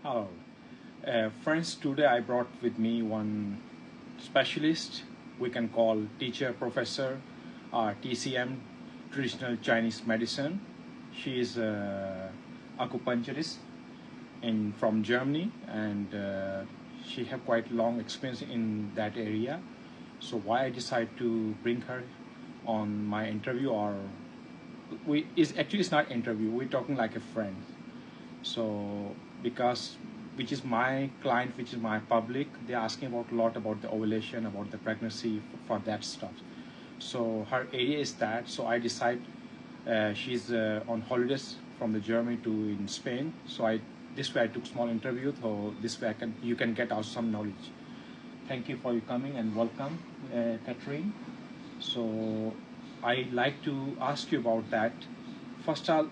Hello. Friends, today I brought with me one specialist we can call teacher, professor, TCM, traditional Chinese medicine. She is a acupuncturist from Germany, and she have quite long experience in that area. So why I decide to bring her on my interview, or it's not interview, we're talking like a friend. So because which is my client, which is my public, they're asking about a lot about the ovulation, about the pregnancy, for that stuff. So her area is that. So I decide, she's on holidays from the Germany to in Spain. So I this way I took small interview. So this way you can get out some knowledge. Thank you for your coming and welcome, Catherine. So I like to ask you about that. First of all,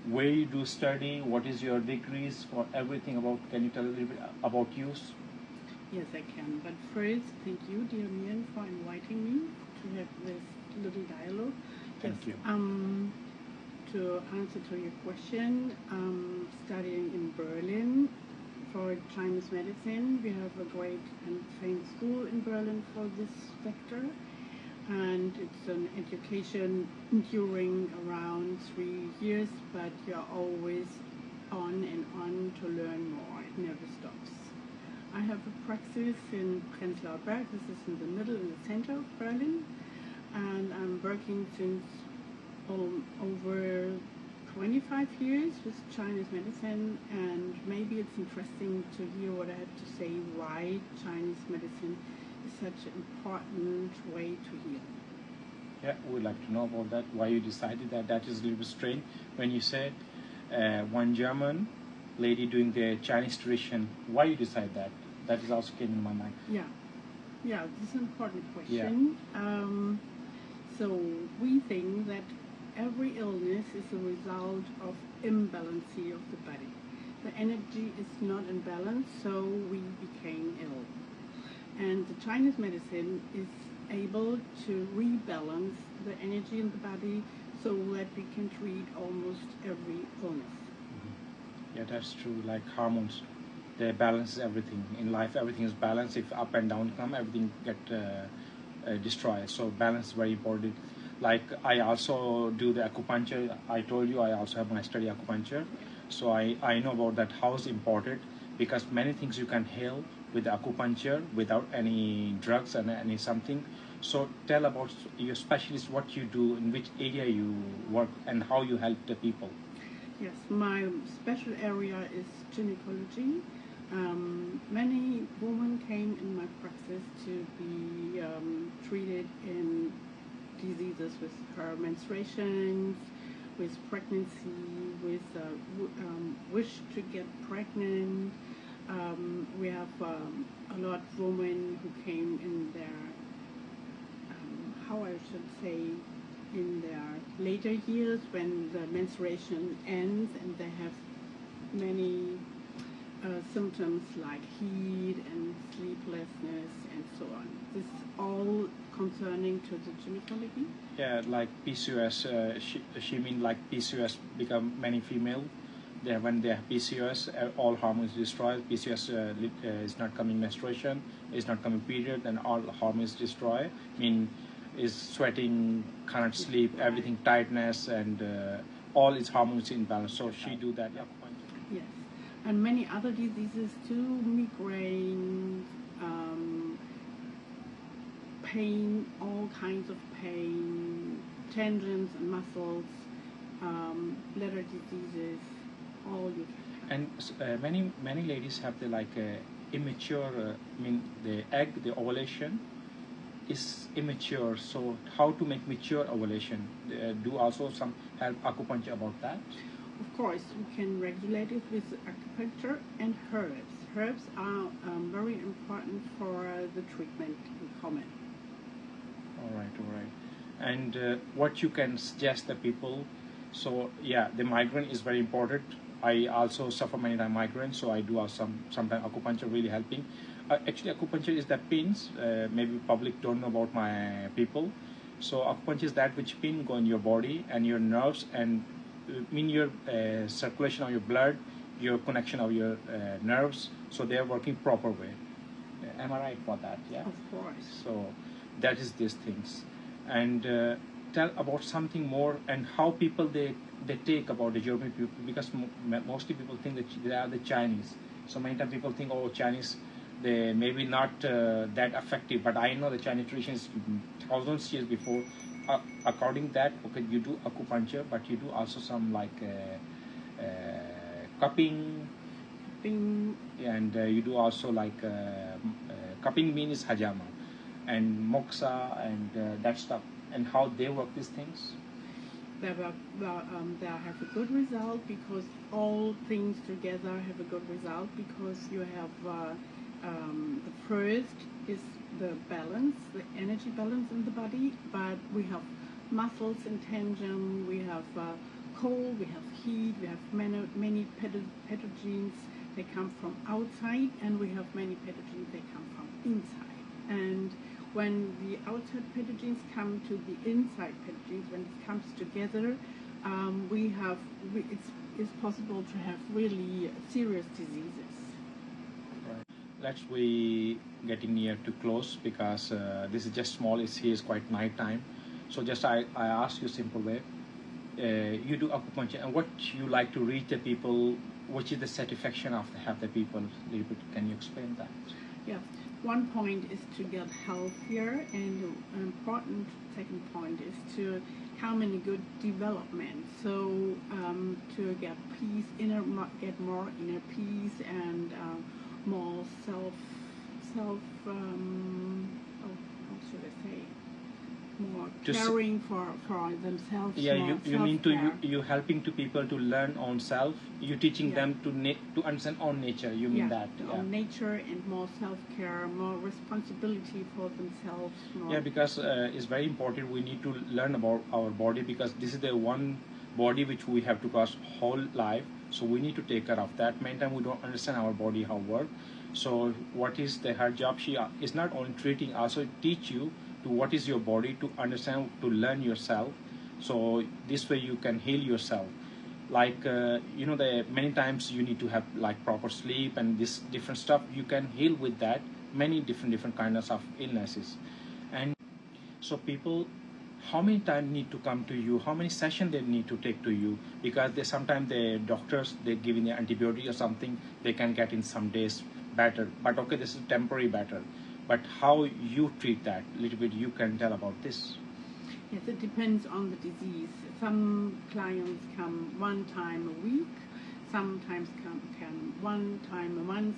where you do study, what is your degrees, for everything about, can you tell a little bit about you? Yes, I can. But first, thank you, dear Mian, for inviting me to have this little dialogue. Thank you. To answer to your question, studying in Berlin for Chinese medicine. We have a great and famous school in Berlin for this sector. And it's an education during around 3 years, but you're always on and on to learn more. It never stops. I have a practice in Prenzlauer Berg. This is in the middle, in the center of Berlin, and I'm working since over 25 years with Chinese medicine. And maybe it's interesting to hear what I have to say, why Chinese medicine is such an important way to heal. Yeah, we'd like to know about that, why you decided that. That is a little bit strange when you said one German lady doing the Chinese tradition. Why you decide that? That is also came in my mind. Yeah, this is an important question. So we think that every illness is a result of imbalance of the body. The energy is not in balance, so we became ill. And the Chinese medicine is able to rebalance the energy in the body so that we can treat almost every illness. Yeah, that's true. Like hormones, they balance everything in life. Everything is balanced. If up and down come, everything get destroyed. So balance is very important. Like I also do the acupuncture. I told you I also have my study acupuncture. So I know about that, how it's important, because many things you can heal with acupuncture without any drugs and any something. So tell about your specialist, what you do, in which area you work, and how you help the people. Yes, my special area is gynecology. Many women came in my practice to be treated in diseases with her menstruations, with pregnancy, with wish to get pregnant. We have a lot of women who came in their, how I should say, in their later years when the menstruation ends, and they have many symptoms like heat and sleeplessness and so on. This is all concerning to the gynecology. Yeah, like PCOS. She mean like PCOS become many female. When they have PCOS, all hormones destroyed. PCOS is not coming menstruation, is not coming period, and all hormones destroy. I mean, is sweating, cannot sleep, everything tightness, and all its hormones imbalance. So she do that. Yes, and many other diseases too, migraine, pain, all kinds of pain, tendons and muscles, bladder diseases, all you can have. And many ladies have the like immature. I mean, the egg, the ovulation is immature. So how to make mature ovulation? Do also some help acupuncture about that? Of course, we can regulate it with acupuncture and herbs. Herbs are very important for the treatment in common. All right. And what you can suggest the people? So yeah, the migraine is very important. I also suffer many times migraine, so I do sometimes acupuncture really helping. Actually, acupuncture is the pins. Maybe public don't know about my people. So acupuncture is that which pin go in your body and your nerves, and mean your circulation of your blood your connection of your nerves, so they are working proper way. Am I right for that? Yeah. Of course. So that is these things, and tell about something more and how people they take about the European people, because mostly people think that they are the Chinese. So many times people think, oh, Chinese, they maybe not that effective, but I know the Chinese tradition is thousands years before. According that, okay, you do acupuncture, but you do also some like cupping, and you do also like cupping means hajama and moxa and that stuff, and how they work these things. They have a good result because all things together have a good result, because you have the first is the balance, the energy balance in the body, but we have muscles and tension, we have cold, we have heat, we have many pathogens that come from outside, and we have many pathogens that come from inside. And when the outside pathogens come to the inside pathogens, when it comes together, it's possible to have really serious diseases. Right. Let's be getting near to close, because this is just small. It's here is quite night time. So just I ask you a simple way. You do acupuncture, and what you like to reach the people, which is the satisfaction of have the people a little bit. Can you explain that? Yeah. One point is to get healthier, and an important second point is to come in a good development. So to get peace, get more inner peace, and more how should I say? More caring for themselves. Yeah, you mean to you helping to people to learn on self. You teaching them to understand on nature. You mean that? On nature, and more self-care, more responsibility for themselves. Yeah, because it's very important. We need to learn about our body, because this is the one body which we have to cross whole life. So we need to take care of that. Many times we don't understand our body how work. So what is her job? She is not only treating, also teach you to what is your body, to understand, to learn yourself. So this way you can heal yourself. Like the many times you need to have like proper sleep and this different stuff. You can heal with that many different kinds of illnesses. And so people, how many times need to come to you? How many sessions they need to take to you? Because they sometimes the doctors, they giving the antibiotic or something, they can get in some days better. But okay, this is temporary better. But how you treat that a little bit, you can tell about this. Yes, it depends on the disease. Some clients come one time a week, sometimes come one time a month.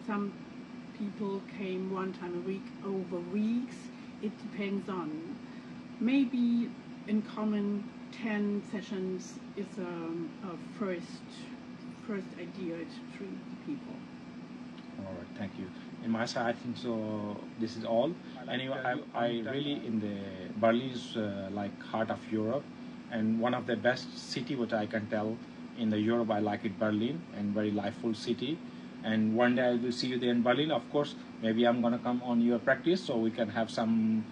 Some people came one time a week over weeks. It depends on. Maybe in common 10 sessions is a first idea to treat the people. All right, thank you. In my side, I think so. This is all. Anyway, I really in the Berlin is like heart of Europe, and one of the best city which I can tell in the Europe. I like it, Berlin, and very liveful city. And one day I will see you there in Berlin. Of course, maybe I'm gonna come on your practice, so we can have some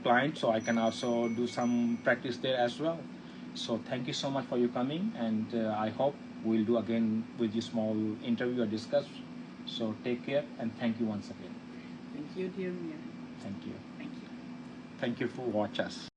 clients, so I can also do some practice there as well. So thank you so much for you coming, and I hope we'll do again with you small interview or discuss. So take care, and thank you once again. Thank you, dear Mia. Thank you. Thank you. Thank you for watching us.